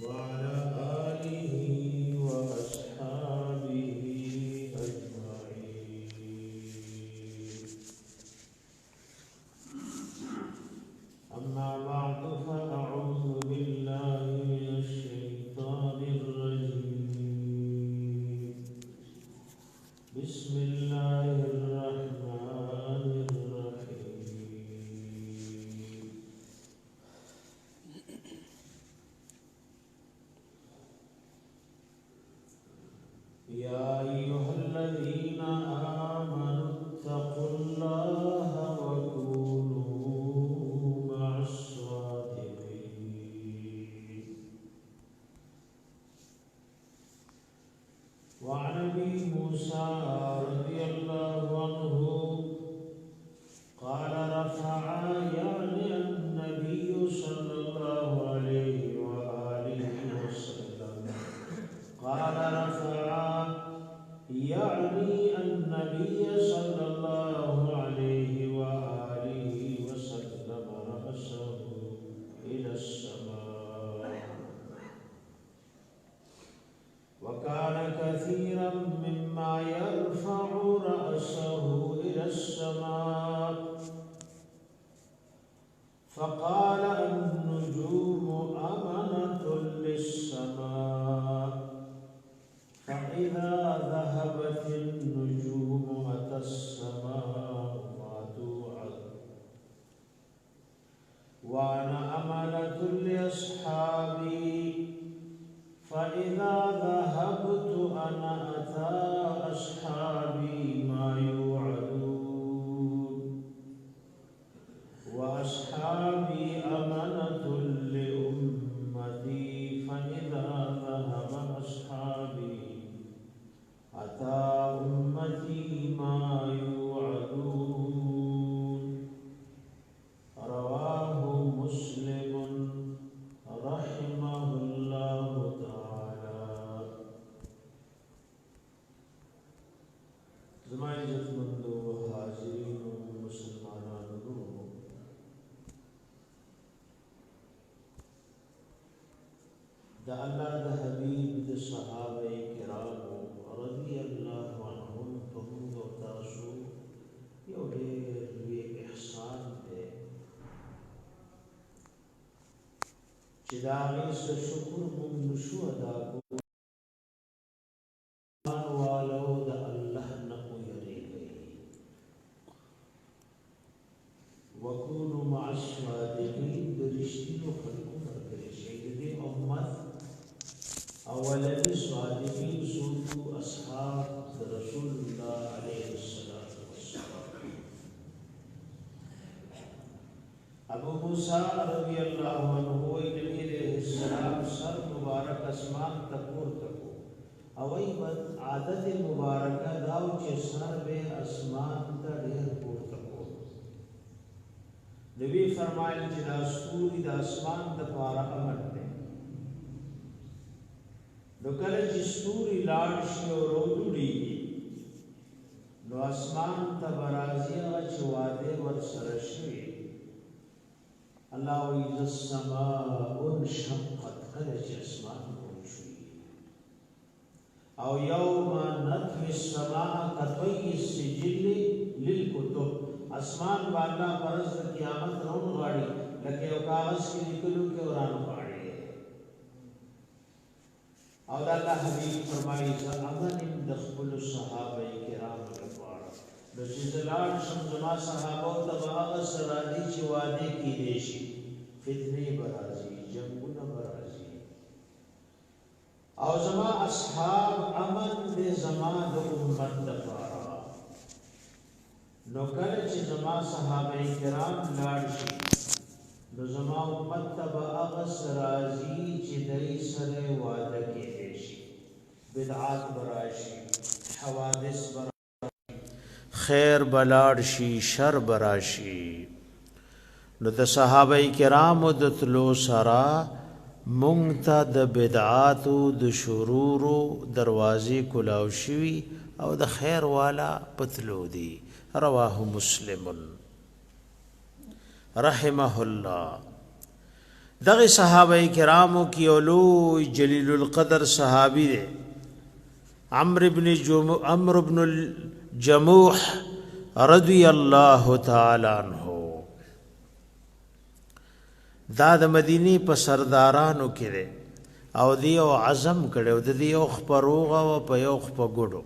وعلى آله وأصحابه أجمعين. أما بعد فأعوذ بالله من الشيطان الرجيم. بسم الله الرحمن الرحيم. يا أيها الذين آمنوا اتقوا الله وكونوا مع الصادقين. وعن أبي موسى رضي الله عنه قال رفع يعني النبي صلى الله عليه وآله وسلم قال رفع يعني النبي صلى الله عليه وآله وسلم رأسه إلى السماء. وكان كثيرا مما يرفع رأسه إلى السماء. فقال النجوم أمنة للسماء، فإذا ذهبت النجوم أتى السماء ما توعد. وأنا أمنة لأصحابي، فإذا ذهبت أنا أتى أصحابي ما يوعدون. وأصحابي أمنة لأمتي، فإذا ذهب أصحابي أتى أمتي ما يوعدون. رواه مسلم رحمه الله تعالى. زما عزتمندو حاضرین مسلمانانو، دا الله د حبیب د صحابه کرامو رضی الله عنهم په موږ او تاسو یو ډېر لوی احسان دی چې د هغې څه شکر موږ نشو ادا کوو. ایمان والو د الله نه ویریږئ. وکونو مع الصادقین، د رښتینو خلکو ملګري شئ. د دې امت اولنی صادقین سوکو اصحاب رسول الله علیه الصلاة والسلام. ابو موسیٰ رضی اللہ عنہ نبی علیہ السلام سر مبارک اسمان تکور تکو اوئی بد عادت مبارکہ داو چه سر بے اسمان تا دیر پور تکو. نبی فرمائل چه دا سکوری دا اسمان دا پارا امر دے. نو کله چې ستوري لاړ شي او راوډوړي نو اسمان ته برازي هغه چې واده ورسره شي. الله وی ذ السماء انشقت، کله چې اسمان وشي. او یوم نطوي السماء كطي السجل للكتب، اسمان باندې پرز قیامت روان غاړي لکه یو کاغذ کې لیکلو کې وران غاړي. او دا الله حبیب فرمایي چې امن د خپل صحابه کرام لپاره د زلال شم زما صحابه ته هغه سرادي چې واده کې دي شي، فتنه برازي، جنگونه برازي. او زما اصحاب امن دې زما د امت لپاره. نو کله چې زما صحابه کرام لاړ شي نو زما امت تبا اغس رازی چی دای سر وعده کی دیشی، بدعات براشی، حوادث براشی، خیر بلاړ شي، شر براشي. نو د صحابه کرامو د تلو سرا مونږ ته د بدعاتو د شرورو دروازې کلاو شوي او د خیر والا پتلو دی. رواه مسلم رحمه الله. دغه صحابه کرامو کې اولو جلیل القدر صحابي دي عمرو بن الجموح رضی الله تعالی عنہ. دا د مدینه په سردارانو کې دی او دی او عزم کړو د دې او خپروغه او په یو خپ ګډو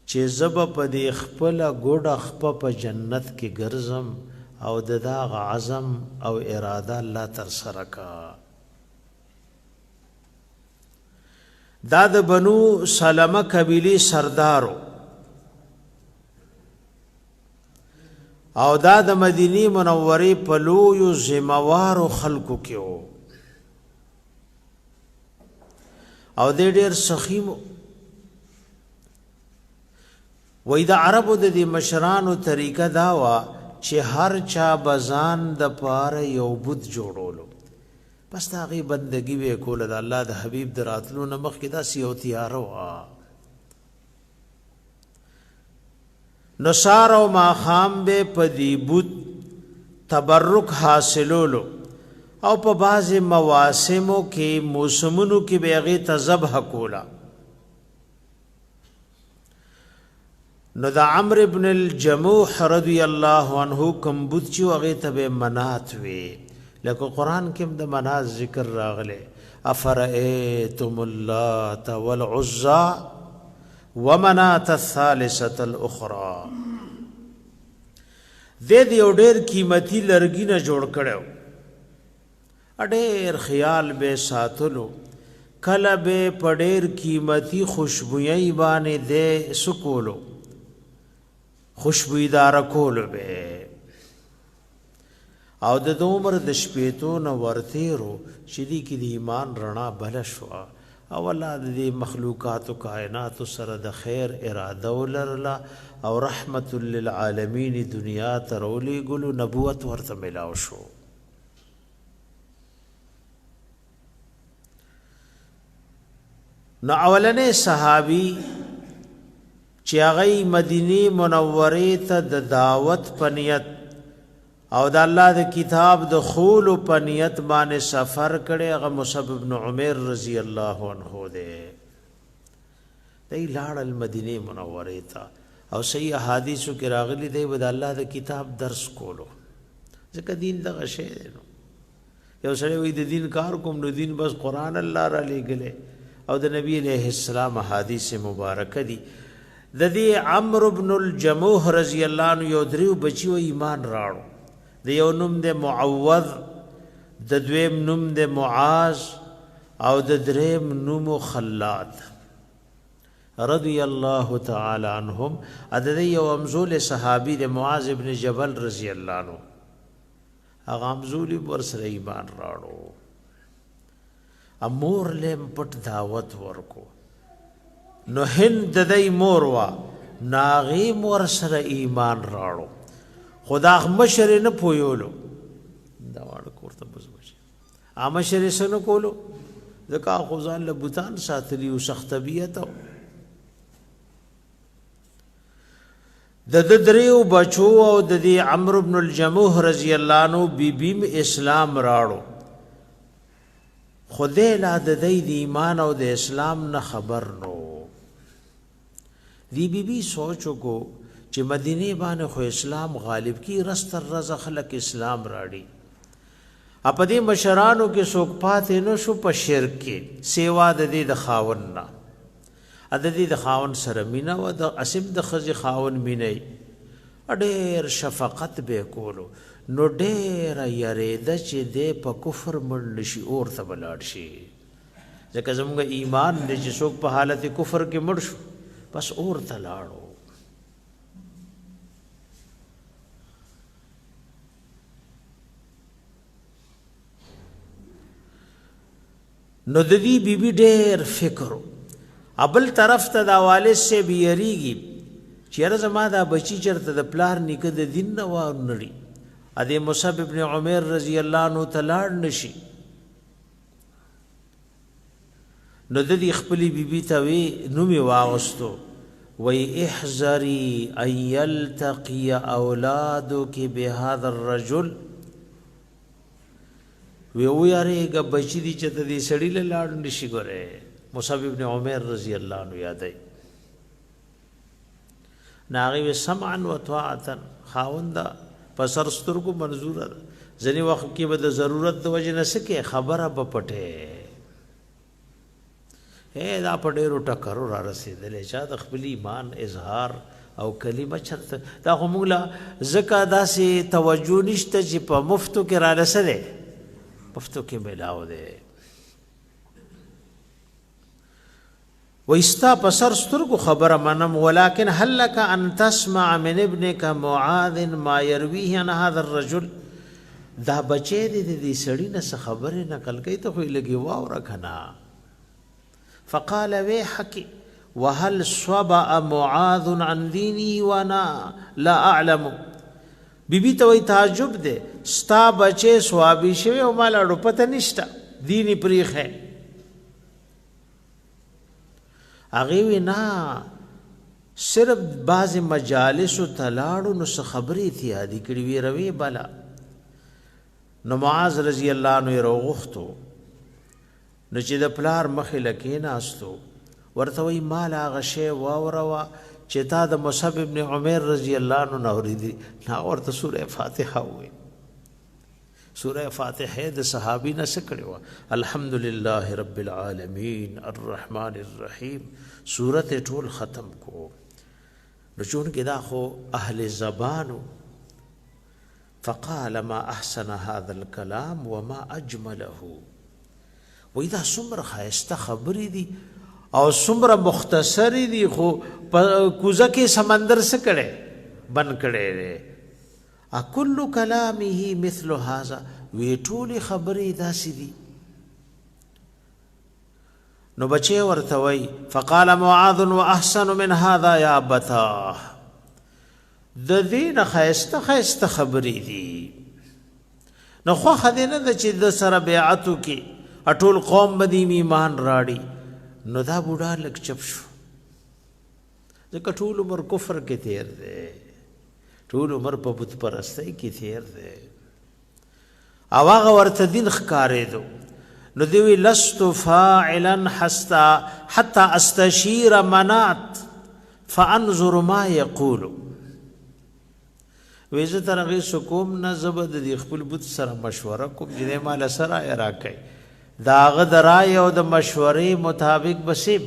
چې زب په دې خپل ګډه خپ په جنت کې ګرځم او د دا عزم او اراده الله تر سره کا. دا د بنو سلمہ قبیله سردارو او دا د مدینی منورې په لویو ذمہوارو خلکو کې وو او د ډېر سخیمو. وای د عربو د دې مشرانو طریقه دا وا چې هر چا بزان د پاره یو بت جوړولو پس دا غي بندگی وکول د الله د حبیب دراتلو نمخ کې دا سیو تیارو نصار او ما خام به پدی بوت تبرک حاصلولو او په بعض مواسمو کې موسمونو کې به غي تذبح کولا. نو دا عمرو ابن الجموح رضی الله عنه کوم بوت چې هغه ته منات وی لکه قران کې د منات ذکر راغله افرئتم اللات والعزى ومنات الثالثه الاخرى. د دې ډېر قیمتي لرګي نه جوړ کړو اډېر خیال به ساتلو کله به پډېر قیمتي خوشبوئی باندې دې سکولو خوشبویدار کول به او د عمر د شپېتو نو ورتیرو چې دې کې د ایمان رڼا بل شو او الله دې مخلوقات او کائنات سره د خیر اراده ولرلا او رحمت للعالمین دنیا ترولی ګلو نبوت ورته ملاو شو. نو اولنې صحابي چې هغه مدینه منورې ته د دعوت پنیت او د الله د کتاب د خول پنیت باندې سفر کړي هغه مصعب ابن عمر رضی الله عنه دی. دی لاړ المدینه منورې ته او صحیح احادیثو کې راغلي دی د الله د کتاب درس کولو ځکه دین دغه شی دی. یو سره وی د دین کار کوم نو دین بس قران الله را لګلې او د نبی علیہ السلام احادیث مبارکه دي. د دې عمرو بن الجموح رضی الله عنه یو دریو بچیو ایمان راړو د یو نوم د معوذ د دویم نوم د معاذ او د دریم نوم خلاد رضی الله تعالی عنهم. د یو امزول صحابي د معاذ ابن جبل رضی الله عنه هغه امزول ور سره ایمان راړو امور لم پټ دعوت ورکو نو هند دای مور وا ناغي مور سره ایمان راړو خدا مشر نه پویولو دا وړ کوته بزوج امشر سره کولو ځکه خوځان له بوتان ساتلی او سخت طبيعت د دریو بچو او د عمرو بن الجموح رضی الله عنه بیبیم اسلام راړو خدای لا د ایمان او د اسلام نه خبر نو دی بی سوچو کو چې مدینه باندې خو اسلام غالب کی رستر رز خلق اسلام راړي اپدې مشرانو کې څوک پاتې نو شو په شرک کې سیوا د دې د خاون نه د دې د خاون سره مینا او د اسب د خزي خاون مینې اډېر شفقت به کولو نو ډېر یریده چې دې په کفر مړ شي اور ته بلاړ شي ځکه زموږ ایمان دې چې څوک په حالت کفر کې مړ شو بس اور ته لاړو. نو د دې بیبي ډېر فکر ابل طرف ته د والد سے بیریږي چیرې زما دا بچی چرته د پلار نیکه د دین نه و نړي ا دې مصعب ابن عمر رضی الله عنه تلاړ نشي. نو د دې خپلې بیبي ته وی نو می واغستو وی احذری ان یلتقی اولادک بهذا الرجل وی ویاریږه بچی دي چې ته دې سړي له لاړ نشي ګورې. مصعب ابن عمر رضی الله عنه یادای ناغي سمعا وطاعتا خاوندا پسر سترګو منظور ځنی وخت کې به د ضرورت د وجه نه سکه خبره به پټه دا پډېرو ټکرو را رسیدلې چا د خپل ایمان اظهار او کلمه چرته دا همغلا زکا داسې توجه نشته چې په مفتو کې را رسېده مفتو کې ملاو ده واستا پسر سترګو خبره منم ولكن هل لك ان تسمع من ابنك معاذ ما يرويه عن هذا الرجل دا بچې دې سړی نه خبره نقل کوي ته خو لګي واو رکھنا. فقال ويحك وهل صبأ معاذ عن ديني وانا لا اعلم. بیبي ته وی تعجب ده ستا بچې سوابي شوی او مال اړو پته نشته دیني پریخه اغه وینا صرف بعض مجالس تلاړو نو خبرې تھی ادي کړي وی روي بلا. نو معاذ رضی الله عنه روغختو نو چې د پلار مخې لکې ناستو ورته وی مال هغه شی واوروا چې تا د مصعب ابن عمر رضی الله عنه اوریدي نا ورته سوره فاتحه وې. سوره فاتحه د صحابي نه سکړو الحمدلله رب العالمین الرحمن الرحیم سورته ټول ختم کو. نو چون کې دا خو اهل زبانو فقال ما احسن هذا الكلام وما اجمله. وإذا سمر خایسته خبرې دي او سمر مختصر دي خو کوزه کې سمندر سکړې بن کړې اکل کلامه مثل هذا وی ټول خبرې داسې دي. نو بچي ورته وی فقال معاذ واحسن من هذا يا ابتا د دین خیسته خبرې دي. نو خو خدینه د چې د سره بیعتو کې اټول قوم بدی ایمان راړي نو دا بوډا لک چپ شو ځکه ټول عمر کفر کې تیر دی ټول عمر په بت پرستۍ کې تیر دی او هغه ورته دین ښکارې دو. نو دی وی لست فاعلا حتى استشير منات فانظر ما يقول. ویزه ترغه سکوم نه زبد دی خپل بت سره مشوره کوم چې مال سره راکې داغه درای او د مشورې مطابق بسیم.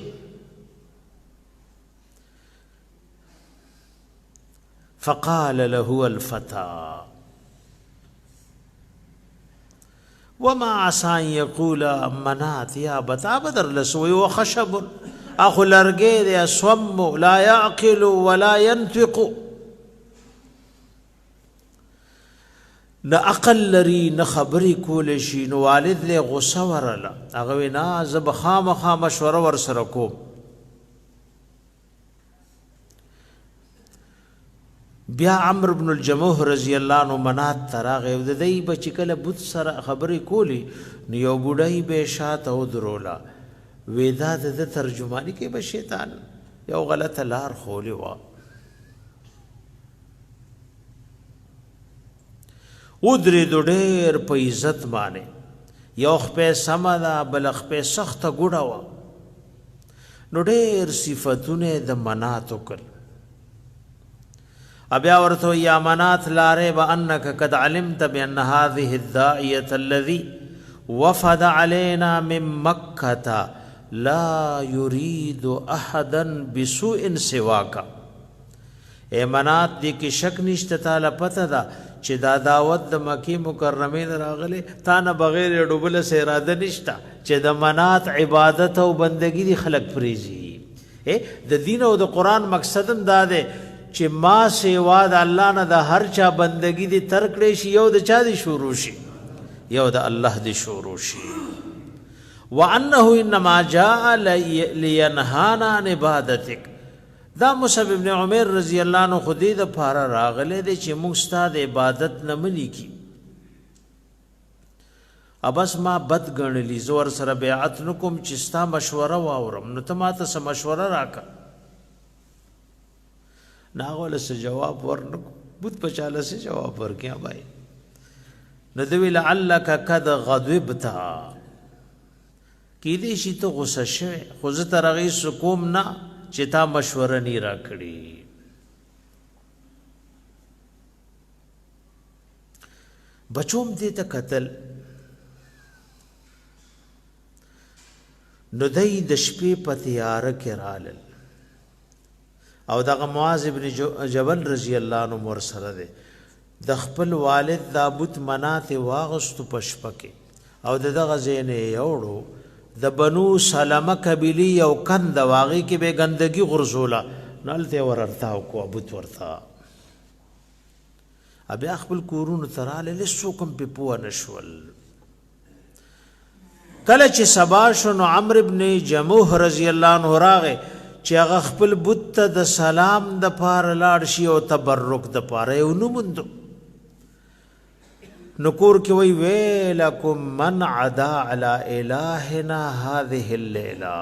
فقال له الفتى وما عسى يقول منات يا بتا بدر لسوي وخشب اخو لرګې دی اسوم لا يعقل ولا ينطق. نه عقل لري نه خبرې کول شي. نو والد له غصه ورله هغه وینا زب خامخا مشوره ور سره کوم. بیا عمرو بن الجموح رضی الله عنه منات تراغه د دې بچ کله بوت سره خبرې کولی نو یو بډای به شاته او درولا وېدا د ترجمانی کې به شیطان یو غلطه لار خولي وا. ودرې د ډېر په عزت باندې یو خپې سمدا بل خپې سخت ګډا وا. نو ډېر صفاتونه د منات وکړ. ابیا ورته یا منات لاره وانک قد علمت بان هذه الداعيه الذي وفد علينا من مكه لا يريد احدا بسوء سواك. اے منات دې کې شک نشته تعالی پته ده چې دا دعوت د مکی مکرمه راغله تا نه بغیر ډوبله سه اراده نشته چې د منات عبادت او بندگی دی خلق فریزي. د دین او د قران مقصدم دا ده چې ما سیوا د الله نه د هر چا بندگی دی ترکړې شي یو د چا دی شروع شي یو د الله دی شروع شي. وانه انما جاء لينهانا عن عبادتك. دا مصعب ابن عمر رضی الله عنه خودی د پارا راغله دي چې موږ ستاد عبادت نه ملي کی ابس ما بد غنلی زور سره بیعت نکوم چې ستا مشوره واورم نو ته ماته سم مشوره راکا. ناغول سے جواب ورنکو بت پچاله سے جواب ورکیا بھائی نو دوی لعلک قد غضبت کی دې شي ته غصه شوه خو زه تر هغې سکوم نه چې تا مشوره نی را کړي بچوم دې ته قتل نو دای د شپې په تیاره کې رالل او دغه معاذ ابن جبل رضی الله عنه مر سره ده د خپل والد د بت منات واغست پشپکه او دغه زینه یوړو د بنو سلمہ قبیلی یو کند واغی کې به گندگی غرزولا نالته وررتا کو ابوت ورتا ابي خپل کورونو تراله لسو کوم په پوه نشول کله چې سبا شنو عمرو ابن جموح رضی الله عنه راغه چې هغه خپل بت د سلام د پار لاړ شي او تبرک د پاره ونو مند نکور کې وی ویلکم من عدا علی الہنا هذه الليله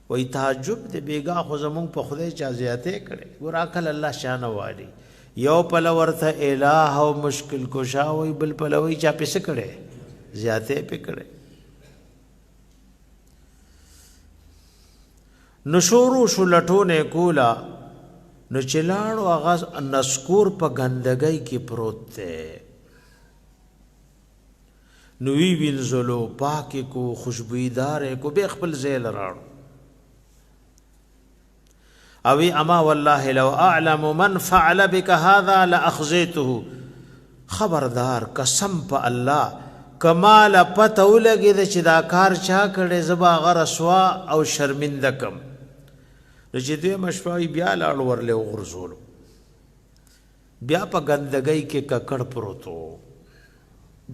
وی تعجب دې بیگا خو زمون په خدای چا زیاته کړي ګور عقل الله شان والی یو پل ورته الہ او مشکل کوشا وی بل پلوي چا پس کړي زیاته پکړي نشورو شلټونه کولا نو چلاړو اغاز نسکور په غندګۍ کې پروت دی نو وی وینځلو پاک کو خوشبویدار کو به خپل زیل راړو اوی اما والله لو اعلم من فعل بك هذا لاخذيته خبردار قسم په الله کمال پته ولګي چې دا کار چا کړي زبا غرسوا او شرمنده کم چې دې مشفای بیا لاړ ورله غرزولو بیا په ګندګۍ کې ککړ پروتو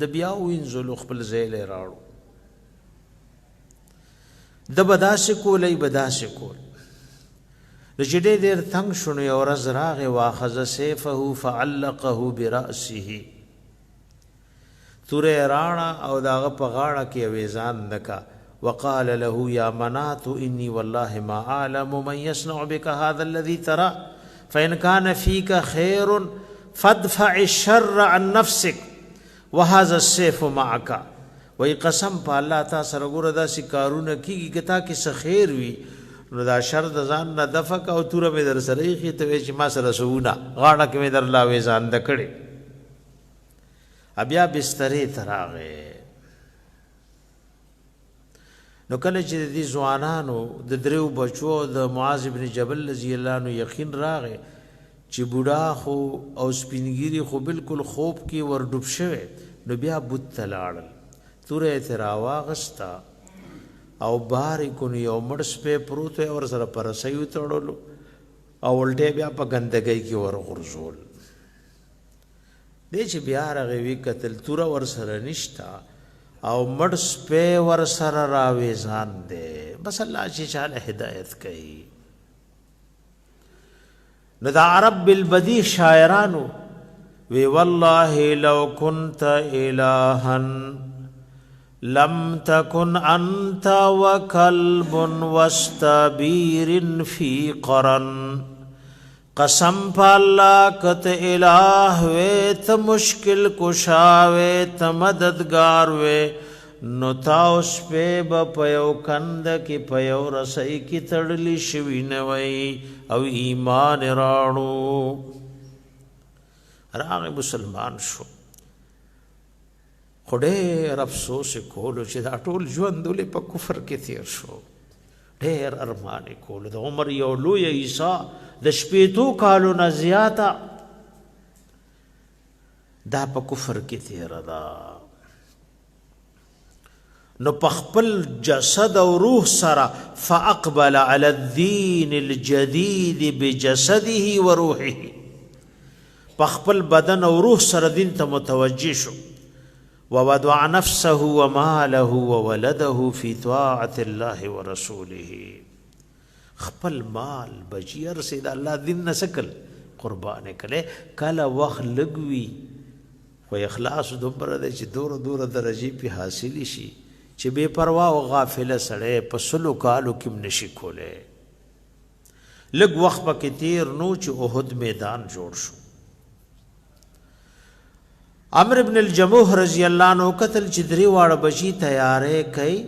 د بیا وینځلو خپل زیل راړو د بداسه کولې بداسه کول چې دې تنگ شونه او رزراغ واخذ سيفه فعلقه براسه تورې رانا او داغه په غاړه کې ویزان دکا وقال له يا منات اني والله ما اعلم من يصنع بك هذا الذي ترى فان كان فيك خير فادفع الشر عن نفسك وهذا السيف معك وای قسم په الله تا سره ګوره دا شکارونه کیږي کتا کې څه خیر وي نو دا شر د ځان نه دفق او توره مې در سره یې ته چې ما سره سونه غاړه کې مې در لا وې ځان د کړي بیا بسترې تراغه نو کله چې دې ځوانانو د دریو بچو د معاذ ابن جبل رضی الله عنه یقین راغې چې بوډا خو او سپینګيري خو بالکل خوب کې ور ډوب شوه نو بیا بوت تلاړل تورې تراواغستا او بارې کو یو مړس په پروت اور سره پر سيو تړلو او ولټه بیا په ګندګۍ کې ور غرزول دې چې بیا راغوي قتل تور ور سره نشتا او مړس په ور سره راوي ځان دې بس الله چې چاله هدایت کوي نو دا عرب بالبدی شاعرانو وی والله لو كنت الها لم تكن انت وكلب واستبير في قرن قسم پالا کت الہ وے ت مشکل کشا وے ت مددگار وے نو تاوس پہ بپیو کند کی پیو رسائی کی تڑلی شوی نوئی او ایمان راڑو راغ مسلمان شو خډیر افسوس کولو چې دا ټول ژوند له په کفر کې تیر شو ډیر ارمان کولو د عمر یو لوی عیسی د شپېتو کالو نه زیاته دا په کفر کې تیر دا نو په خپل جسد او روح سره فاقبل على الدين الجديد بجسده وروحه په خپل بدن او روح سره دین ته متوجه شو ووضع نفسه وماله وولده في طاعة الله ورسوله خپل مال بجیر سید الله دین نسکل قربان کله کله وخت لګوي خو اخلاص دومره د چې دور درجه په حاصل شي چې بے پروا او غافل سړی په سلو کالو کې نشي کوله لګ وخت پکې تیر نو چې احد میدان جوړ شو عمرو ابن الجموح رضی الله عنه قتل چې درې واړه بچی تیارې کوي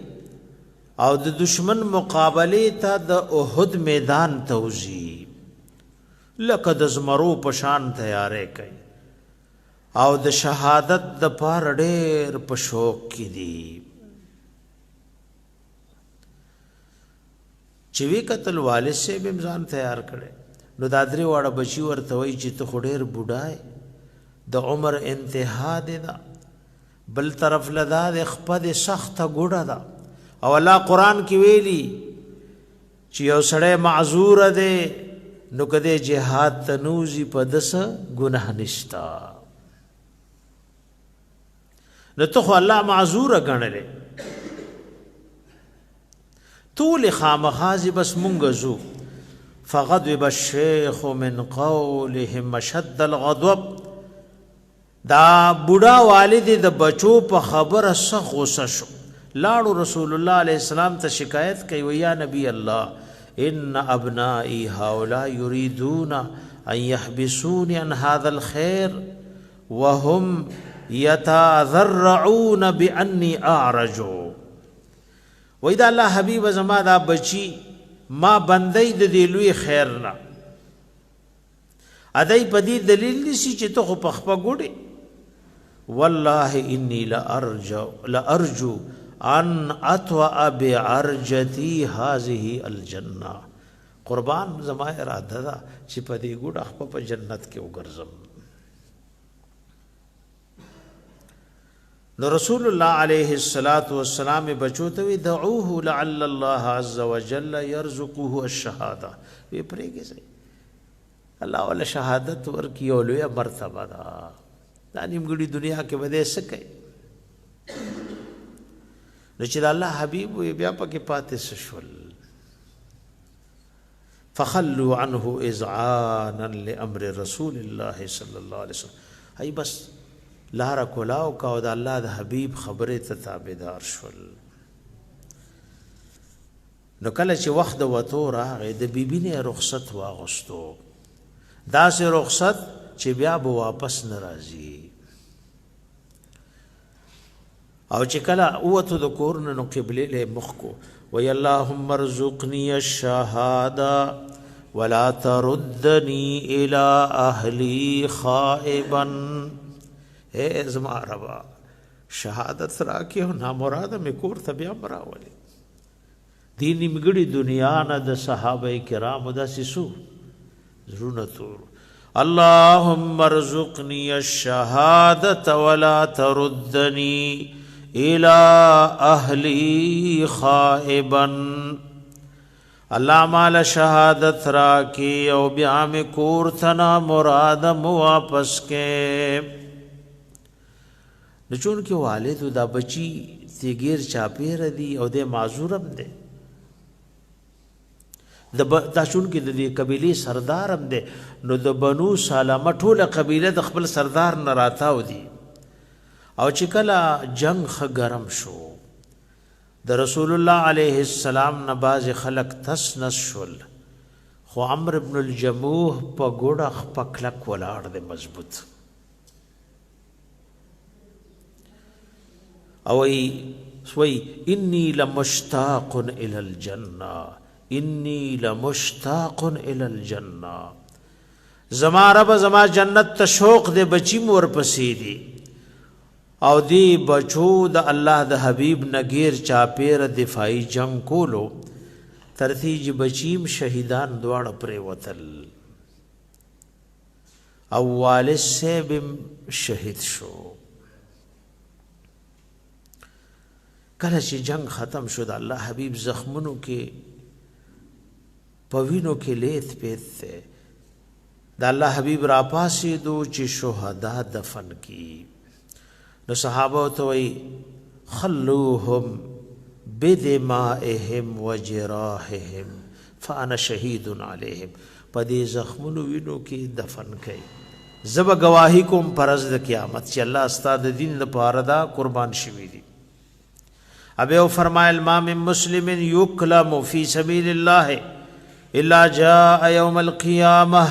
او د دشمن مقابله ته د احد میدان توزی لکه د زمرو په شان تیارې کوي او د شهادت د پاره ډېر په شوق کې دي چې وی قتل والد سے به امزان تیار کړي نو دا درې واړه بچی ورته وی چې ته خډیر بوډای د عمر انتها دی دا بل طرف لدا د خپد سخت ګډه دا او الله قران کې ویلي چې یو سړی معذور دی نو کده جهاد تنوزی په دس ګناه نشتا نو ته الله معذور غنلې طول خامخازي بس مونږ زو فغضب الشيخ من قولهم شد الغضب دا بوډا والد د بچو په خبره سخ غصه شو لاړو رسول الله عليه السلام ته شکایت کوي یا نبی الله ان ابنائي هؤلاء يريدون ان يحبسوني عن هذا الخير وهم يتذرعون باني اعرج واذا الله حبيب زما دا بچي ما بندي د دې لوی خیر نه ادای په دې دلیل نشي چې ته خو پخپه ګوډي والله اني لارجو ان اتوا بعرجتي هذه الجنه قربان زما اراده ده چې په دې ګډ خپل په جنت کې وګرځم نو رسول الله عليه الصلاه والسلام بچو ته دعوه لعل الله عز وجل يرزقه الشهاده وی پرېږي سي الله ولا شهادت ورکی او لوی مرتبه ده دا نیمګړي دنیا کې بده سکه نو چې الله حبيب وي بیا پکې پاتې شول فخلوا عنه اذعانا لامر رسول الله صلى الله عليه وسلم هي بس لار کولاو کا او د الله د حبيب خبره ته تابعدار شول نو کله چې وخت وته راغی د بیبینه رخصت واغستو دا سه رخصت چې بیا به واپس ناراضي او چې کله اوته د کورن نو قبله له مخ کو وی اللهم ارزقني الشهاده ولا تردني الى اهلي خائبا اے زما ربا شهادت راکه نه مراد مې کور ته بیا براولې دین نیمګړي دنیا نه د صحابه کرام د سسو زرونه تور اللهم ارزقني الشهاده ولا تردني الى اهلي خائبا الله مال شهادت راکی او بیا میں کور تنا مراد مو واپس کے نچون کې والد دا بچی تیګیر چاپیر دی او د معذورم دی دا شون کې د قبيله سردارم دی نو د بنو سلمہ ټوله قبيله د خپل سردار نه راتاو دي او چې کله جنگ خګرم شو د رسول الله عليه السلام نه باز خلق تسنس شول خو عمرو ابن الجموح په ګوډه خپکلک ولاړ دی مضبوط او سوي اني لمشتاق الى الجنه اني لمشتاق الى الجنه زما رب زما جنت ته شوق دے بچی مور پسې دي او دی بچو د الله د حبیب نگیر چاپیر دفاعی جنگ کولو ترتیج بچیم شهیدان دواړه پرې وتل او والد سے بم شهید شو کله چې جنگ ختم شو د الله حبیب زخمونو کې پوینو کې لیت پیت ته د الله حبیب را پاسې دو چې شهدا دفن کی نو صحابه تو وی خلوهم بدمائهم وجراحهم فانا شهید علیهم پدې زخمونو وینو کې دفن کړي زب گواہی کوم پرز د قیامت چې الله استاد دین لپاره دا قربان شوی دي ابه فرمایل ما من مسلم یکلم فی سبیل الله الا جاء یوم القیامه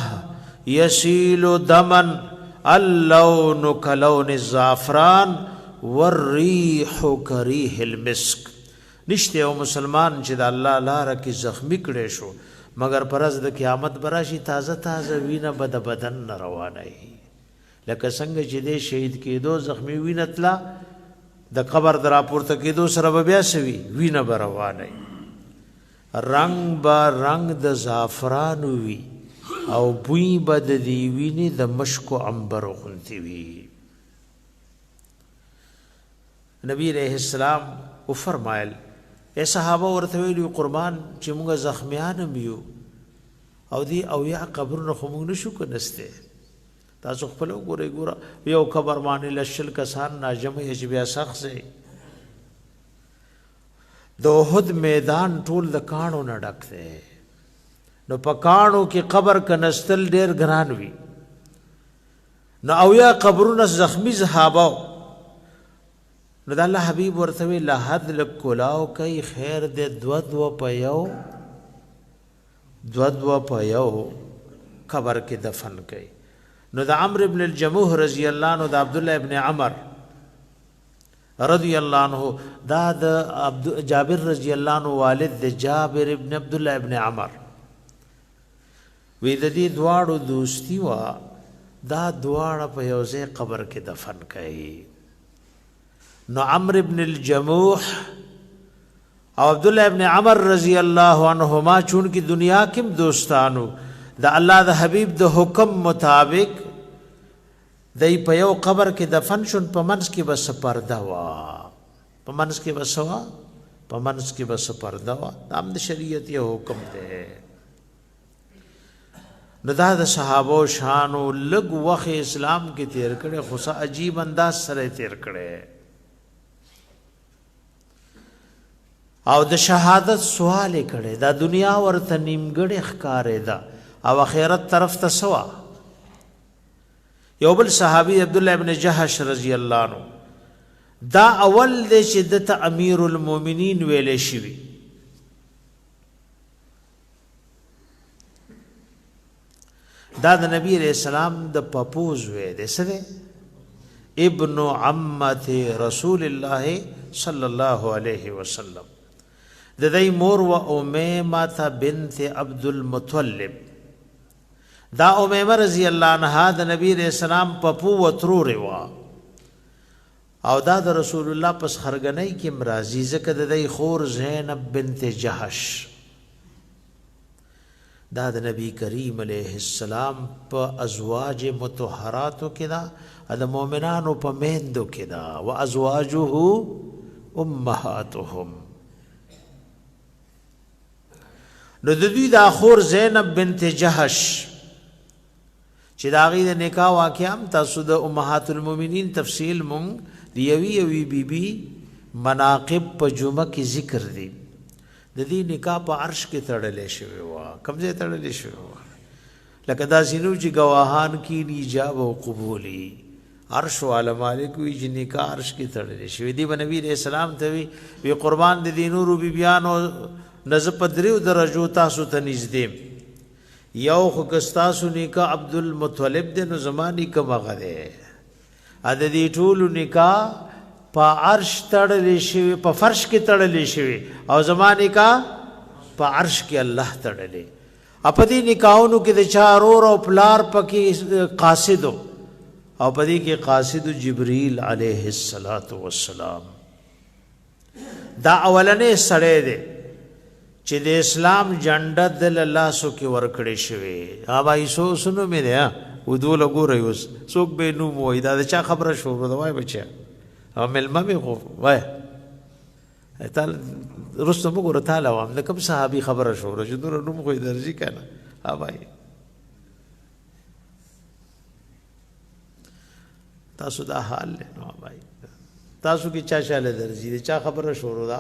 یسیل دما اللون کلون الزعفران والریح کریح المسک. نشته او مسلمان چې د الله لاره کې زخمی کړي شو مگر پرز د قیامت براشي تازه تازه وینه بد بدن نه روانه لکه څنګه چې د شهید کېدو زخمی وینه تلا د قبر درا پورته کېدو سره بیا سوي وینه روانه رنگ با رنگ د زعفران وی او بوی بد دی ویني د مشک او عنبر غونتی وی. نبی علیہ السلام او فرمایل اے صحابه ورته ویلو قربان چې موږ زخمیان یو او دی او یا قبر خو موږ نشو کنسته تاسو خپل ګوره یو قبر باندې لشل کسان ناجمه چې بیا سخت سي د احد میدان ټول د کانو نه ډک دی نو په کانو کې قبر کنستل ډیر ګران وي نو او یا قبرونه زخمی صحابه نو د الله حبیب ورته وی لحد لکلاو کوي خیر دې دو په یو قبر کې دفن کوي. نو د عمرو ابن الجموح رضی الله عنه د عبد الله ابن عمر رضی الله عنه دا د جابر رضی الله عنه والد د جابر ابن عبد الله ابن عمر وی د دې دواړو دوستی وا دا دواړه په یو ځای قبر کې دفن کوي. نو عمرو ابن الجموح او عبد الله ابن عمر رضی الله عنهما چون کی دنیا کې دوستانو د الله د حبیب د حکم مطابق دای په یو قبر کې دفن شون په منځ کې بس پرده وا په منځ کې بس پرده وا د شریعت یو حکم ده. نو دا د صحابه شان او لګ وخت اسلام کې تیر کړي خو عجیب انداز سره تیر کړي او د شهادت سوال کړي دا دنیا ورته نیمګړی ښکارې ده او آخرت طرف ته سوا. یو بل صحابي عبد الله ابن جحش رضی الله عنه دا اول د شدت امیر المؤمنین ویلې شوی دا د نبی علیہ السلام د پپوز وې د سره ابن عمته رسول الله صلی الله علیه وسلم د دې مور و امیمه بنت عبد المطلب دا امیمه رضی الله عنها د نبی رسول سلام پپو وترو روا او دا د رسول الله پس خرګنۍ کې مرضی زکه د دې خور زینب بنت جحش دا د نبی کریم علیه السلام په ازواج مطهراتو کې دا د مؤمنانو په میندو کې دا او ازواجه امهاتهم. نو د دوی د خور زینب بنت جحش چې دا غي د نکاح واقعا تاسو د امهات المؤمنین تفصیل مونږ دی یوی بیبي مناقب په جمعه کې ذکر دي د دې نکاح په عرش کې تړلې شوی و کمزې تړلې شوی و لکه دا سينو چې گواهان کی ایجاب او قبولي عرش والا مالک وی چې نکاح عرش کې تړلې شوی دی. نبی رسول الله ته وی قربان د دینورو بیبيان او نز پدریو درجو تاسو ته نږدې یو خو کستاسو نکاح عبد المطلب د نو زمانی کما غره ا د دې ټول نکاح په عرش تړلې شوی په فرش کې تړلې شوی او زمانی کا په عرش کې الله تړلې په دې نکاحونو کې د چارور او پلار پکې قاصد او په دې کې قاصد جبرئیل علیه السلام دا اولنې سړی دی چې د اسلام جنډه د الله سو کې ورکړې شوی هغه ایسو سنو مې ده ودول ګورې اوس څوک به نو وای دا چا خبره شو وای بچا او ملما به خو وای تعال رستم وګوره تعالی وام د کوم صحابي خبره شو چې دور نوم خو درځي کنه ها بھائی تاسو دا حال نو بھائی تاسو کی چا شاله درځي چا خبره شو دا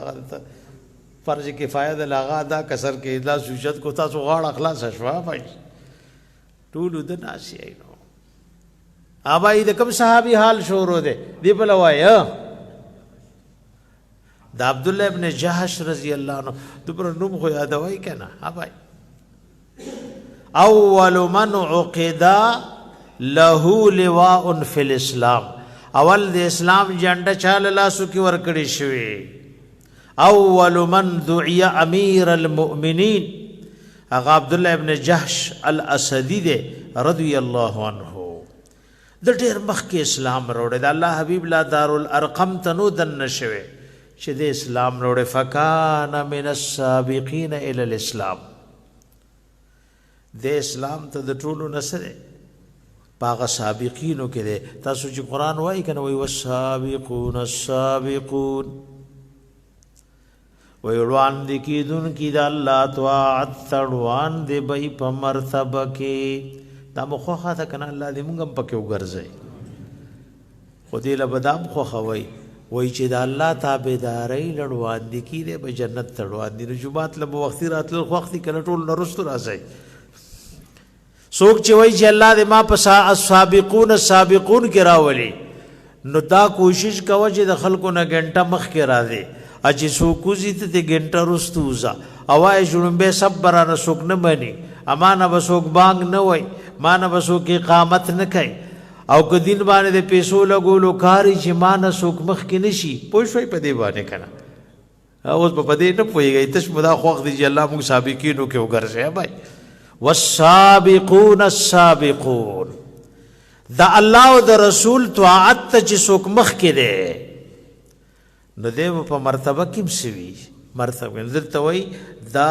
فرض کفایه د لاغا دا کسر کې الا سوجت کو تاسو غاړه اخلاص شوا بھائی ټول د ناشي نو ابای د کوم صحابي حال شروع ده دی په لوای د عبد الله ابن جحش رضی الله عنه دبر نوم خو یادوي کنه ابای اول من عقدا له لواء فی الاسلام اول د اسلام جنډه چاله لاسو کې ورکړی شوی اول من دعی امیر المؤمنین اغا عبد الله ابن جحش الاسدی دے رضی الله عنه د ډیر مخکې اسلام وروړي د الله حبیب لا دارالارقم تنو دن شوی چې د اسلام وروړي فکان من السابقین الی الاسلام د اسلام ته د ټولو نسره باغ سابقینو کې ده تاسو چې قران وایي کنه وای والسابقون السابقون ویروان دی کی دن کی دا الله طاعت تړوان دی به په مرتبه کې دا مخه تا کنه الله دې مونږ پکې وګرځي خو دې له بدام خو خوي وای چې دا الله تابعداري لړوان دی کی دې به جنت تړوان دی رجوبات له وختي راتل وختي کله ټول نرستو راځي سوک چې وای چې الله دې ما په السابقون السابقون کې راولي نو دا کوشش کوه چې د خلکو نه غنټه مخ کې راځي اجي سوکوزي ته غنټه رستوزا اوای جنبه صبر نه سوک نه بني امانه بسوک بانګ نه وای مانه بسوک اقامت نه کوي او که دین باندې د پیسو لګولو کاری چې مانه سوک مخ کې نشي پوه شوي په دې باندې کنه اوس په دې نه پويږي تش مدا خوخ دي چې الله موږ سابقینو کې وګرځي بھائی والسابقون السابقون دا الله او د رسول طاعت چې سوک مخ کې ده نو دیو په مرتبه کې مسوي مرتبه دلته وای دا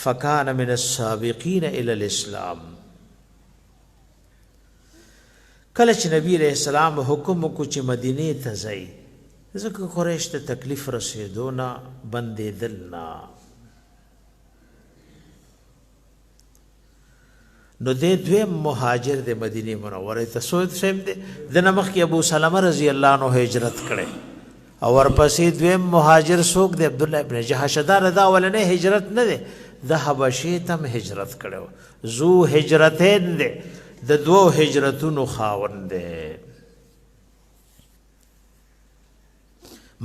فکان من السابقین الی الاسلام کله چې نبی علیہ السلام حکم کو چې مدینه ته ځي ځکه قریش ته تکلیف رسیدونه بندې دلنا نو دې دوی مهاجر د مدینه منوره ته سود شیم د نمخ کې ابو سلمہ رضی الله عنه هجرت کړي او ورپسې دویم مهاجر څوک دی عبد الله ابن جحش دا ولنه هجرت نه دی د حبشې تم هجرت کړو زو هجرتین دی د دوه هجرتونو خاوند دی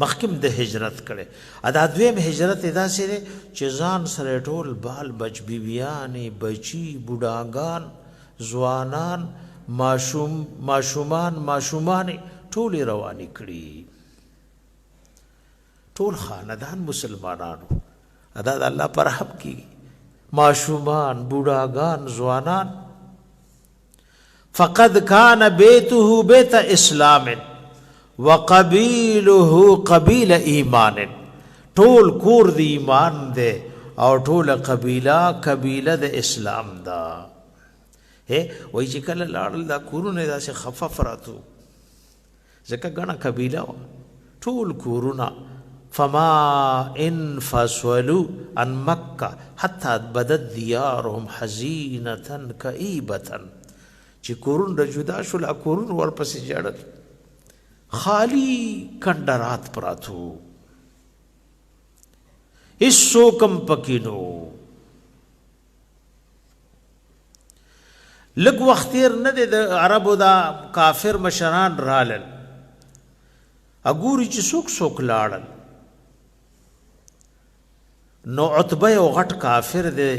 مخکم د هجرت کړي ادا دویم هجرت ادا سره چې ځان سره ټول بال بچ بیبیانی بچی بوډاګان ځوانان ماشومان ټول رواني کړي ټول خاندان مسلمانانو ادا د الله پر حق کی ماشومان بوډاګان ځوانان فقد كان بيته بيت اسلام وقبيله قبيل ایمان ټول کور د ایمان ده او ټول قبيله د اسلام ده وای چې کله لاړل دا کورونه دا څه خفف راتو ځکه غنا قبيله ټول کورونه فما انفصلوا عن مکه حتى بدت ديارهم حزينه كئيبه چې کورون د جدا شول کورون ورپسې جړل خالی کندرات پراتو اسو کم پکینو لګ وختیر نه د عربو دا کافر مشران رالل اګوري چې څوک لاړل نو عتبه او غټ کافر دی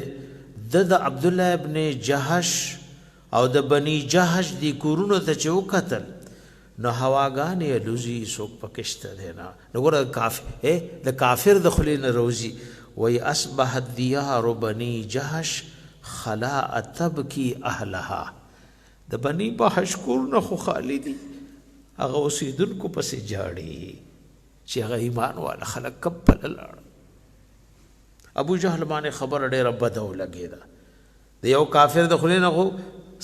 د عبد الله ابن جحش او د بنی جحش دی کورونو ته چو قتل نو هواګانې لوزي سوک پکشته دینا نو ګور کافر د کافر د خلین روزي وی اصبحت دیار بنی جحش خلا تبکی اهلها د بنی جحش کورونه خو خالی دي هغه اوسیدونکو پسې جاړي چې هغه ایمان والا خلک کپل لاړ ابو جهل باندې خبر ډېر بده ولګیدا د یو کافر د خلینو خو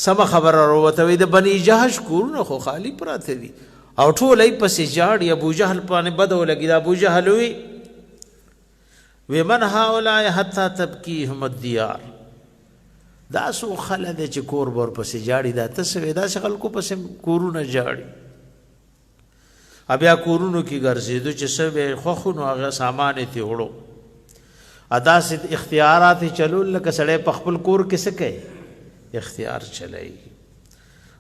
سم خبر وروته وي د بنی جحش کورونه خو خالی پراته دي او ټول یې پسې جاړي ابو جهل باندې بده ولګیدا ابو جهل وی من هؤلاء حتى تبكيهم الديار دا سو خلد چې کور بور پسې جاړي دا تسوي دا شغل کو پسې کورونه جاړي بیا کورونو کې ګرځېدو چې سبه خوخونو هغه سامان ته وړو ادا سید اختیارات چلول لکه سړی په خپل کور کې څه کوي اختیار چلای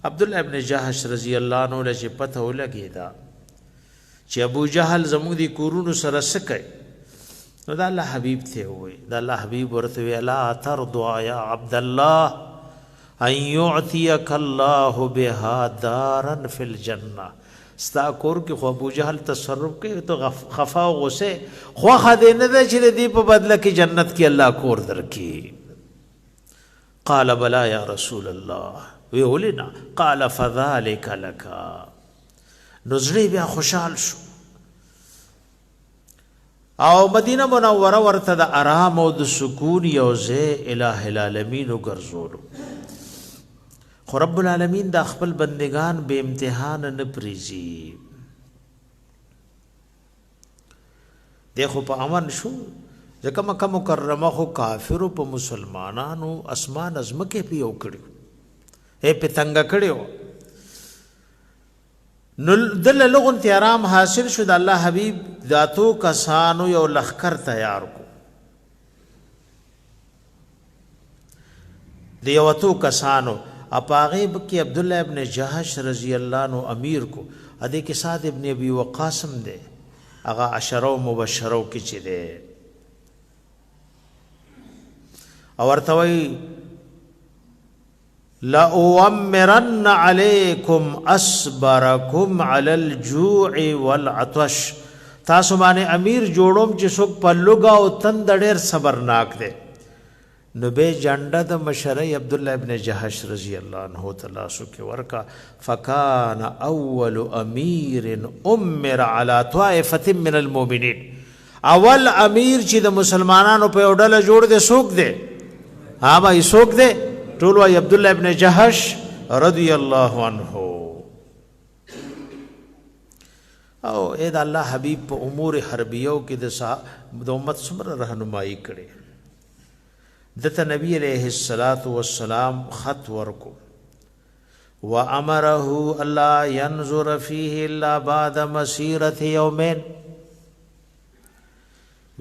عبد الله ابن جحش رضی الله عنه له پته ولګیدا چې ابو جهل زموږ دی کورونو سره څه کوي نو دا الله حبیب ته وای دا الله حبیب ورته وی لا ترضوا یا عبد الله ان يعطيك الله بها دارا في الجنه ستا کور کې خو ابو جهل تصرف کوي تو خفا او غصه خو خدای نه ده چې دې په بدله کې جنت کې الله کور درکې. قال بلا یا رسول الله وی ولنا قال فذلك لك نزلی بیا خوشحال شو او مدینه منوره ورته د آرام او د سکون یو ځای الٰه العالمین وګرځولو. خو رب العالمین د خپل بندگان به امتحان نه پریزي دیکھو په امن شو ځکه مکه مکرمه خو کافرو په مسلمانانو اسمان ازمکه په یو کړو په څنګه کړو نو دل لغون تیارام حاصل شو د الله حبیب ذاتو کسانو یو لخر تیار کو دیوتو کسانو اپاغیب کی عبداللہ ابن جہش رضی اللہ عنہ امیر کو ادے کے ساتھ ابن ابی وقاسم دے اغا عشرو مبشرو کی چی دے اورتوی لَأُوَمِّرَنَّ عَلَيْكُمْ أَصْبَرَكُمْ عَلَى الْجُوعِ وَالْعَطْشِ تاسو باندې امیر جوړوم چې څوک په لوګا او تند ډېر صبرناک دی. نو به جنډه د مشري عبد الله ابن جهش رضی الله عنه تعالی سو کې ورکا فکان اول امیر امر على طائفه من المؤمنین اول امیر چې د مسلمانانو په وډله جوړ دي څوک دی ها ما یې څوک دی ټول وايي عبد الله ابن جهش رضی الله عنه او اې د الله حبیب په امور حربیو کې د امت څومره رهنمایي کړي. دته نبی علیہ الصلات والسلام خط ورکو وامره الله ينظر فيه الا بعد مسيره يومين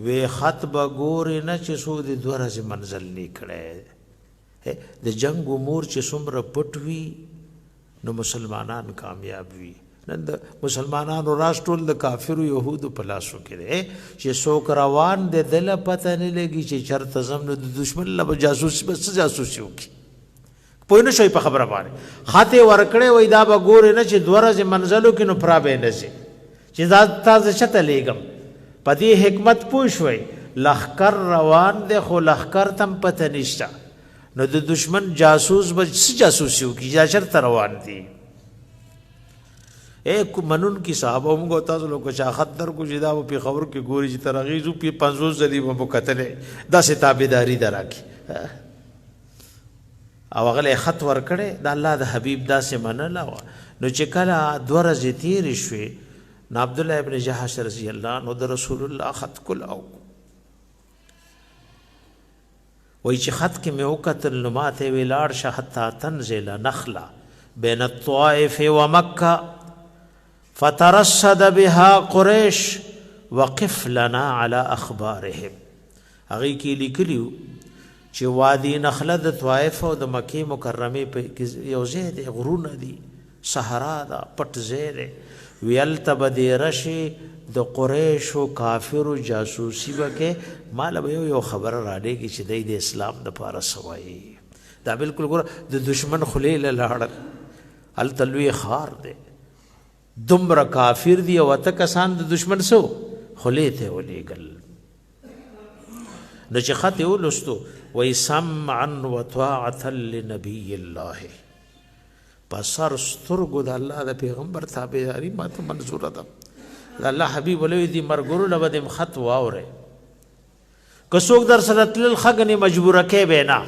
وی خط بغور نه چې سود دورز منزل نکړي د جنگ امور چې څومره پټوي نو مسلمانان کامیاب وي. نن د مسلمانانو راستول د کافرو يهودو په لاسو کې دي چې څوک روان دي دل پته نه لګي چې چرته زمنه د دشمن له جاسوس بس جاسوسي وکي پوه نه شي په خبره باندې خاطه ورکړې وای دا به ګور نه چې دورز منزلو کې نو پرابه نه شي چې ذات تاسو چته لګم پدې حکمت پوښوي لخر روان دي خو لخر تم پته نشته نو د دشمن جاسوس بس جاسوسي وکي یا چرته روان دي ایک منون کی صحابه موږ تاسو لوګه چا خطر کو جدا په خبر کې ګوري چې ترغیزو په 50 ذلی مو کتلې دا سه تابعداري دراکي او غله خط ور کړي د الله د حبیب دا سه منلا نو چې کله دوره زتیر شوي نو عبد الله ابن جهش رضی الله عنه د رسول الله خط کول او وای چې خط کې مې وکتل نو ماته ویلاړ شه حتا تنزل نخله بین الطائف ومکه فترصد بها قریش وقف لنا على اخبارهم هغه کې لیکلیو چې وادي نخله د طائف او د مکه مکرمه په یو ځای د غرونه دي صحرا دا پټ ځای دی ویل تبدی رشي د قریش او کافرو جاسوسي وکي مال به یو خبر را لګي چې د اسلام د پاره سوای دا بالکل ګور د دشمن خلیل لاړ ال تلوي خار دی دمر کافر دی او تکسان د دشمن سو خلیته ولېګل نو چې خط یو لستو وای سمعا وطاعه لنبي الله بصر سترګو د الله د پیغمبر تابعداري ماته منظور ده الله حبيب ولوي دي مرګورو لبدم خط واوره کڅوک در سره تل خغنی مجبور کې بینا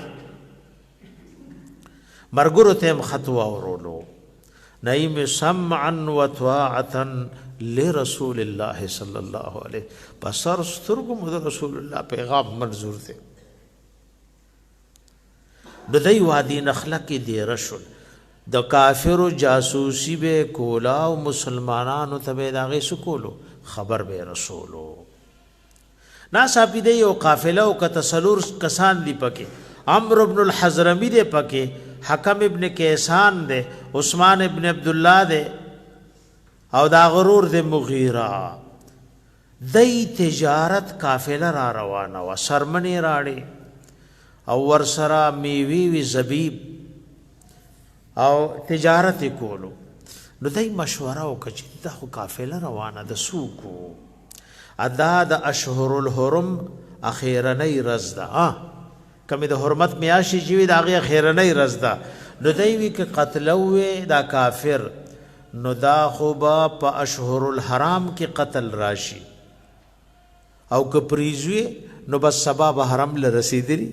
مرګورو ته خط واورولو نیم سمعا وطاعه لرسول الله صلی الله علیه بصر سترګو مد رسول الله پیغام منظور ته بدای وادي نخله کې دی رسول د کافرو جاسوسی به کولا او مسلمانانو ته به داغه سکولو خبر به رسولو ناصافی دی او قافله او کتسلور کسان دی پکې عمرو ابن الحضرمی دی پکې حکم ابن کیسان دی عثمان ابن عبد الله دی او دا غرور دی مغیرہ دی تجارت قافله را روانه و سرمنی راړي او ورسره میوي وی زبیب او تجارت کولو نو دای مشوره وکړه چې دا خو قافله روانه د سوکو ادا د اشهر الحرم اخیرنی رز ده کمی د حرمت میاشي چې وي د هغې اخیرنی رز ده نو دی وي که قتلوې دا کافر نو دا خو به په اشهر الحرام کې قتل راشي او که پریزوي نو بس سبا به حرم له رسېدلي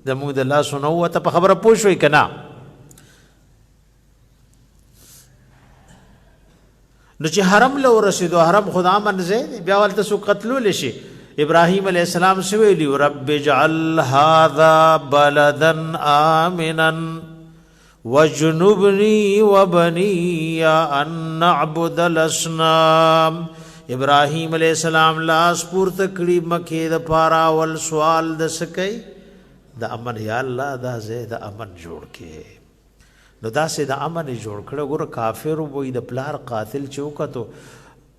زموږ د لاسو نه ووته په خبره پوه شوئ که نه نو چې حرم له ورسېدو حرم خو د امن ځای دی بیا هلته څوک قتلولی شي ابراهیم علیہ السلام څه ویلي رب اجعل هذا بلدا آمنا وجنبني وبني ان نعبد الاصنام ابراهیم علیہ السلام لاس پورته کړي مکې د پاره ول سوال د سکی د امن یا الله دا ځای د امن جوړ کې نو داسې د امن جوړ کړه ګوره کافر وای د پلار قاتل چې وکتو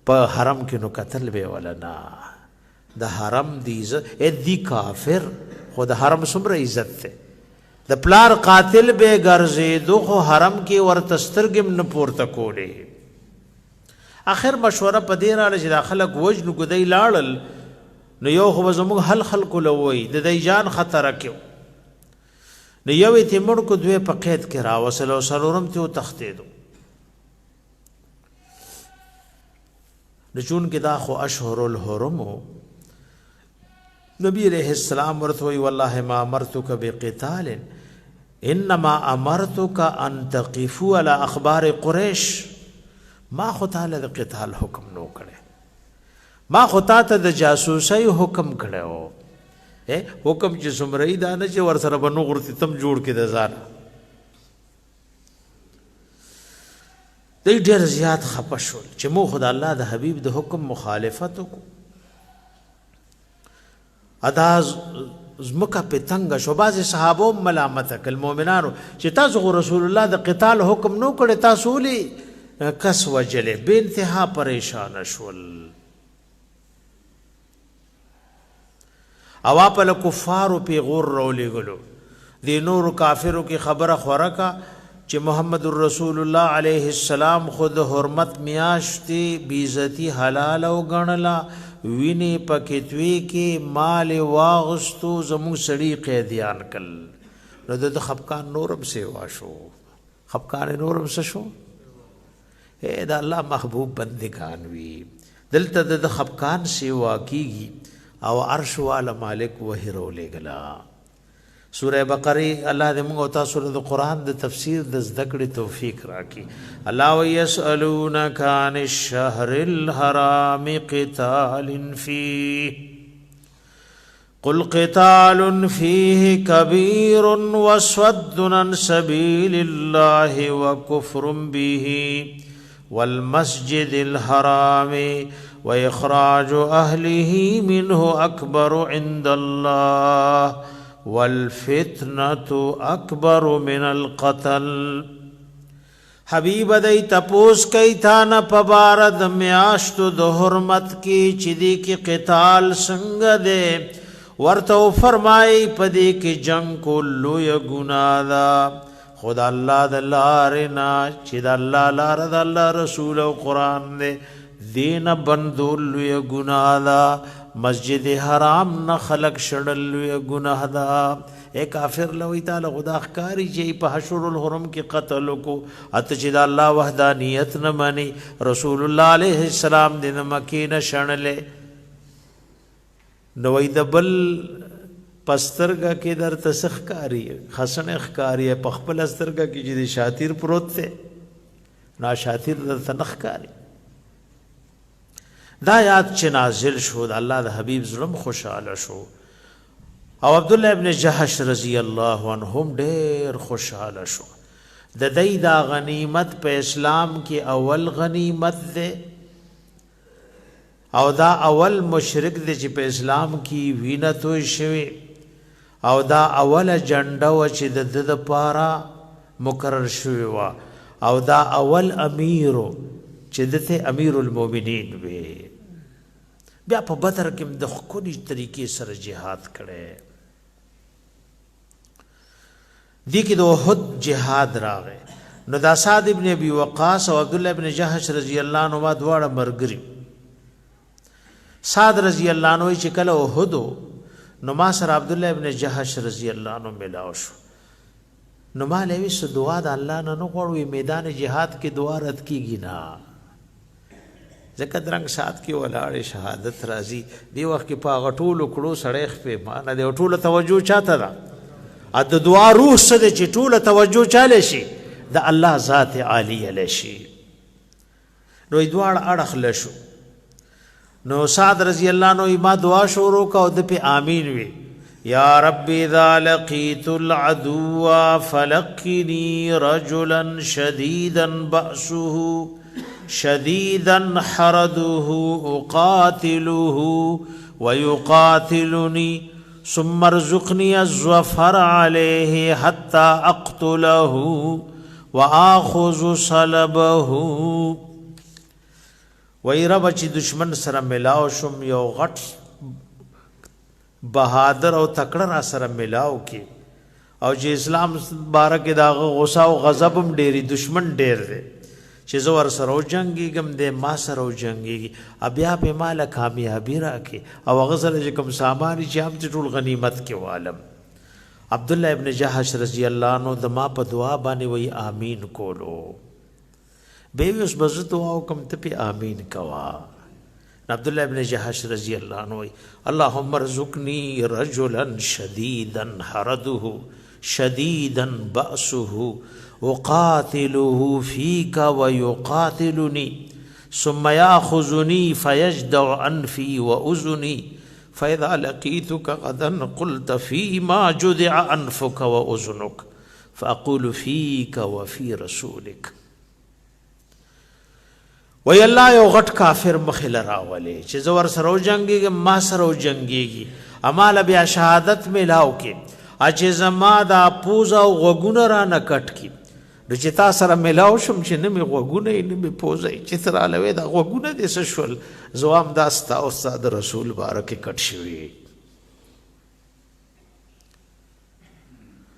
په حرم کې نو قتل به ولا نه د حرم دی دی کافر خو د حرم څومره عزت ده د پلار قاتل به ګرځېدو خو حرم کې ورته سترګې نه پورته کولې اخر مشوره په دې راړه چې دا خلک وجنو ګدی لاړل نو یو خو زموږ حل خلکو لوي د دې جان خطر کېو نو یو ته مړ کو دوی په قید کې راوصل او سرورم ته تختیدو د چون کې دا خو اشهر الحرم نبی علیہ السلام ورته وی والله ما امرتک بقتال انما امرتک ان تقفوا على اخبار قریش ما خو تعالی د قتال حکم نو کړي ما خو ته د جاسوسي حکم کړو حکم چې سمرئی دا نه چې ور سره بنو غرتی تم جوړ کې د ځان دې ډېر زیات خپه شول چې مو خدای الله د حبیب د حکم مخالفت وکړو ادا زمکه په تنگ شو باز صحابو ملامت کل مؤمنانو چې تاسو رسول الله د قتال حکم نو کړی تاسو ولي کس وجلې به انتها پریشان شول او په کفارو په غور رولې غلو دی نور کافرو کی خبره خورکا چې محمد رسول الله علیه السلام خود حرمت میاشتي بیزتی حلال او غنلا ویني پکېتوي کې مال واغستو زمو سړی قیدیان کل نو د خفقان نورم سے واشو خفقان نورم سے شو اے دا الله محبوب بندگان وی دلته د خفقان سے واقعي او عرش والا مالک وحیرو لګلا سورہ بقره الله دې موږ تاسو د قران د تفسیر د ذکر توفیق راکړي الله ويسالونك عن الشهر الحرام قتال فيه قل قتال فيه كبير وصد عن سبيل الله وكفر به والمسجد الحرام وإخراج أهله منه أكبر عند الله والفتنة أكبر من القتل حبیب دای تپوس کئی تانا پبارد میاشتو دو حرمت کی چدی کی قتال سنگ دے ورتو فرمائی پدی کی جنگ کو لوی گناہ دا خدا اللہ دلارنا چید اللہ لارد اللہ رسول و قرآن دے دین بندول لوی گناہ دا مسجد حرام نہ خلق شڑل لوی گناہ دا اے کافر لوی تعالی خدا اخکاری چی پا حشر الحرم کی قتل کو اتچید اللہ وحدانیت نہ مانی رسول اللہ علیہ السلام دین مکین شنلے نوی دبل پسترگا کی در تسخ کاری خسن اخکاری پخپل استرگا کی جدی شاتیر پروت تے نا شاتیر در تنخ کاری دا آیات چې نازل شو الله د حبیب ظلم خوشاله شو او عبدالله ابن جحش رضی الله عنهم ډېر خوشاله شو د دې دا غنیمت په اسلام کې اول غنیمت ده او دا اول مشرک دی چې په اسلام کې وینه توی شوی او دا اول جنډه و چې د لپاره مقرر شوی و او دا اول امیرو چې دته امیر المؤمنین وي بیا په بدر کې د خوري طریقې سره jihad کړي دي کې د احد jihad راغې نو دا سعد ابن ابي وقاص او عبد الله ابن جحش رضی الله عنهما دواړه مرګري. سعد رضی الله عنه چې کله احد نو ما سره عبد الله ابن جحش رضی الله عنه ملاو شو. نو ما لوي سو دعا د الله نه نو غوړوي میدان جهاد کې دعا رد کیږي نه ځکه درنګ سات کې ولاړ شهادت راځي دی وخت کې په غټولو کړو سړیخ په مان د ټوله توجه چاته ده ا د دعا روح سره چې ټوله توجه چاله شي د الله ذات عالی لشي. نو دوړ اړخ لشو. نو سعد رضی الله عنه ما دعا شروع کا او د په امین وی یا رب اذا لقيت العدو فلقني رجلا شديدا بأسه شديدا حرده اقاتله ويقاتلني ثم ارزقني الظفر عليه حتى اقتله واخذ صلبه. وای رب چې دشمن سره ملاو شم یو غټ بہادر او تکړه را سره ملاو کې او چې اسلام بارک دا غصه او غضب هم ډېری دشمن ډېر دی چې زور سره جنگي گم دې ما سره جنگي بیا په مال کامیابی راکې او غزل چې کوم سامان چې هم ټول غنیمت کې عالم. عبد الله ابن جحش رضی الله عنه د ما په دعا باندې وی امین کولو به اوس بز دعا کوم ته په امین کوا. عبد الله ابن جحش رضی الله عنه وی اللهم ارزقني رجلا شديدا حرده شديدا بأسه اقاتله فيك ويقاتلني ثم ياخذني فيجدع انفي واذني فاذا لقيتك غدا قلت فيما جدع انفك واذنك فاقول فيك وفي رسولك. وی الله یو غټ کافر مخله راولې چې زور سره جنگيږي ما سره جنگيږي امال بیا شهادت ملاو کې اجه زما دا پوزا او غوګونه را نه کټ کی د چې تا سره ملاو شم چې نه می غوګونه نه می پوزای چې تر الوی دا غوګونه د سشول زوام داستا او استاد رسول بارک کټ شوی.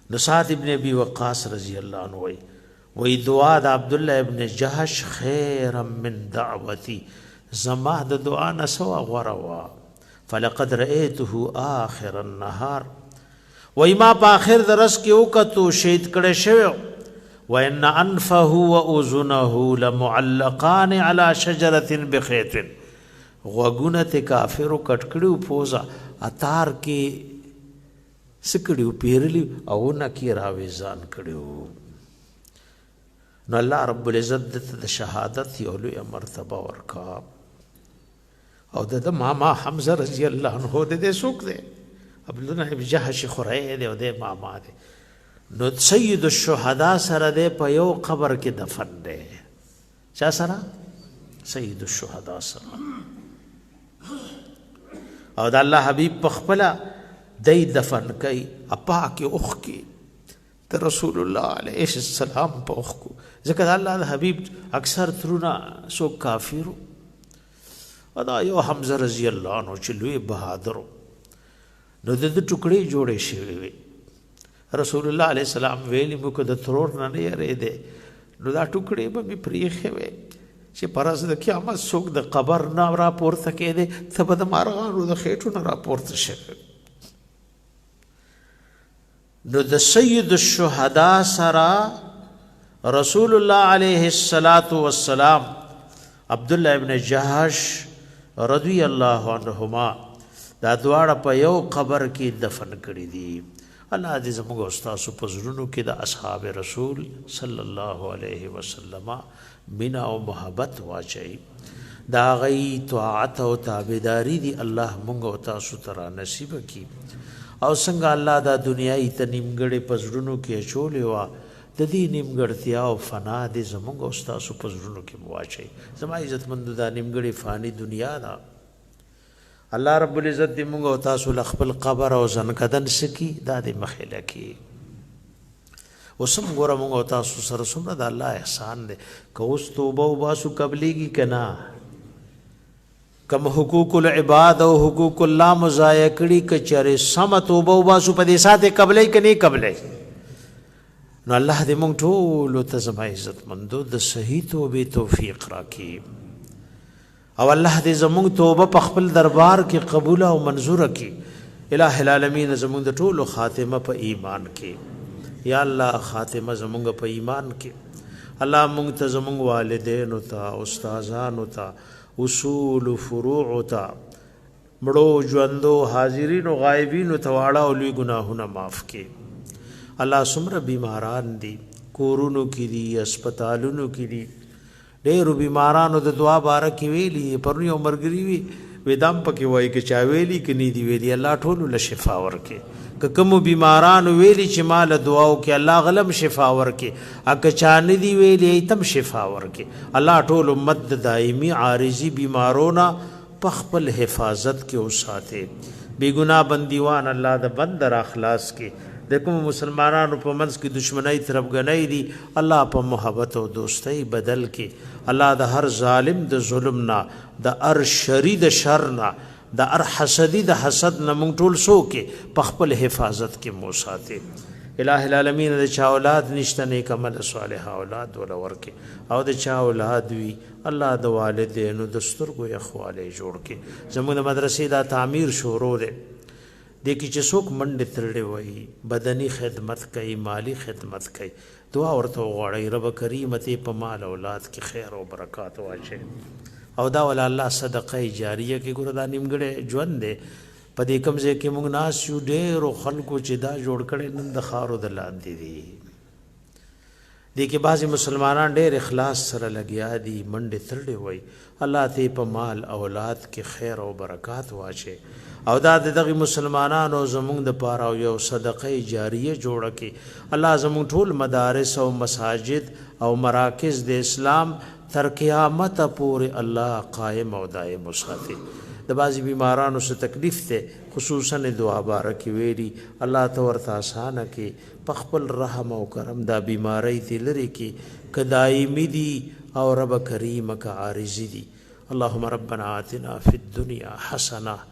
نو سعد ابن ابي وقاص رضی الله عنه وی دعا د عبد الله ابن جحش خیر من دعوتی زما د دعا نسوا غروا فلقد رأيته آخر النهار وی ما په اخر درس کې وکتو شهید کړه شوی وان انفه واذنه لمعلقان على شجره بخيط غوګونه ته کافر کټکړو پوزا اتار کې سکړو پیرلی او نکی راويزان کړو. نو الله رب العزت د شهادت یو لوی مرتبه ورکا او د ماما حمزه رضی الله عنه د سوق دی عبد الله ابن جحش خره دی او د ماما دی. نو سید الشهدا سره د په یو قبر کې دفن دی. چا سره؟ سید الشهدا سره. او د الله حبیب په خپل دای دفن کوي اپا کې اوخ کې ته رسول الله علیه السلام په اوخ کو ذکر الله حبیب اکثر ترونه سو کافرو ادا یو حمزه رضی الله عنه چې لوی بهادر نو د ټوکړې جوړې شوی وي رسول الله علیه السلام ویلی مو کو د ترور نه یې ده نو دا ټوکړې به پریخه وي چې پرز د قیامت څوک د قبر نه را پورته کېده ته به د مارغانو د خېټو نه را پورته شي. نو د سید الشهدا سره رسول الله علیه الصلاۃ والسلام عبد الله ابن جحش رضی الله عنهما دا دواړه په یو قبر کې دفن کړی دي. الله دې زموږ استاد په زړونو کې د اصحاب رسول صلی الله علیه وسلم مینا او محبت واچي دا غي طاعت او تابعداري دي الله موږ او تاسو ته نصیب کړي او څنګه الله دا دنیاي ته نیمګړې پزړونو کې چولې وا د دې نیمګړتیا او فنا دې زموږ او تاسو پزړونو کې واچي. زما عزت مند دا نیمګړې فانی دنیا دا الله رب العزت دې موږ او تاسو خپل قبر او زنکدن سکی دا دې مخېله کې وسم ګور موږ او تاسو سره څومره د الله احسان دې که اوس توبه او باسو قبليږي کنا کم حقوق العباد او حقوق الله مزایکړي کچره سم توبه او باسو په دې ساته قبلې کني قبلې نو الله دې مونږ ټول ته زما عزت مندو د صحیح توبې توفیق راکړي او الله دې زمونږ توبه په خپل دربار کې قبول او منظور کړي الٰه العالمین زمونږ د ټولو خاتمه په ایمان کې یا الله خاتمه زمونږ په ایمان کې الله مونږ ته زمونږ والدینو ته استادانو ته اصول فروع ته مړو ژوندو حاضرینو غایبینو ته واړه او لوی ګناهونه معاف کړي الله څومره بیماران دي کورونو کې دي هسپتالونو کې دي ډېرو بیمارانو د دعا باره کې ویلي پرون یو ملګري وي دام پکې وایي که چا ویلي که نه دي ویلي الله ټولو له شفا ورکړي که کومو بیمارانو ویلي چې ما له دعا وکړي الله غلم شفا ورکړي که چا نه دي ویلي تم شفا ورکړي الله ټول امت د دایمي عارضي بیمارونه په خپل حفاظت کې وساتي بېګناه بندیوان الله د بند را خلاص کړي د کوم مسلمانانو په منځ کې دشمنی طرفګنۍ دي الله په محبت او دوستۍ بدل کې الله د هر ظالم د ظلم نه د هر شری د شر نه د هر حسدي د حسد نه مونږ ټول سو کې په خپل حفاظت کې مو ساتي الٰه العالمین د چا اولاد نشته نیک عمل صالح اولاد ولا ورکې او د چا اولاد وي الله د والدینو د سترګو اخواله جوړ کې زموږ د مدرسې دا تعمیر شروع دی دیکي چې څوک منډې ترړې وایي بدني خدمت کوي مالی خدمت کوي دعا ورته وغواړئ رب کریم ته په مال اولاد کې خیر او برکات واچي او دا ولا الله صدقه جاریه کې ګور دا نیمګړی ژوند دی په دې کوم ځای کې موږ ناس یو ډېرو خلکو چې دا جوړ کړي نن د خارو د لاندې دي دې کې بعضې مسلمانان ډېر اخلاص سره لګیا دي منډې ترړې وایي الله ته په مال اولاد کې خیر او برکات واچي او دا دغه مسلمانانو زمونږ د پاره یو صدقه جاریه جوړه کړي الله زمونږ ټول مدارس او مساجد او مراکز د اسلام تر قیامت پورې الله قائم او دائم وساتي د بعضی بیمارانو څه تکلیف ته خصوصا دعا بارک ویری الله ته ورته آسانه کړي په خپل رحم او کرم دا بیماری ته لري کې کدایمی دي او رب کریم کا عارضی دي اللهم ربنا آتنا فی الدنیا حسنه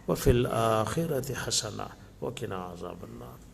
وفي الآخرة حسنة وقنا عذاب النار